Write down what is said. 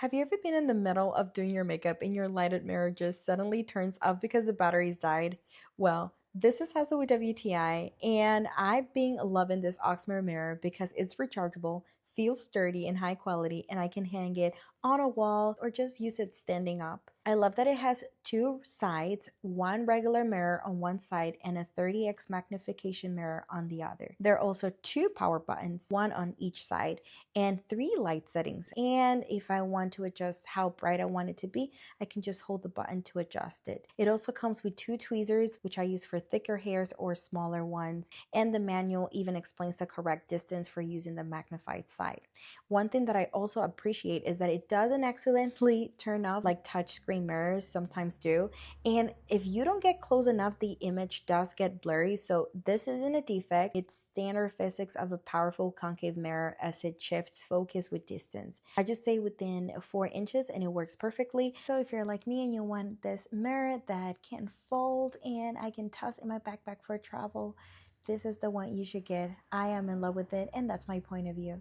Have you ever been in the middle of doing your makeup and your lighted mirror just suddenly turns off because the batteries died? Well, this is Hazel with WTI, and I've been loving this Auxmir mirror because it's rechargeable, feels sturdy and high quality, and I can hang it on a wall or just use it standing up. I love that it has two sides, one regular mirror on one side and a 30X magnification mirror on the other. There are also two power buttons, one on each side, and three light settings. And if I want to adjust how bright I want it to be, I can just hold the button to adjust it. It also comes with two tweezers, which I use for thicker hairs or smaller ones. And the manual even explains the correct distance for using the magnified side. One thing that I also appreciate is that it doesn't accidentally turn off like touchscreen mirrors sometimes do. And if you don't get close enough, the image does get blurry. So this isn't a defect. It's standard physics of a powerful concave mirror as it shifts focus with distance. I just stay within 4 inches and it works perfectly. So if you're like me and you want this mirror that can fold and I can toss in my backpack for travel, this is the one you should get. I am in love with it, and that's my point of view.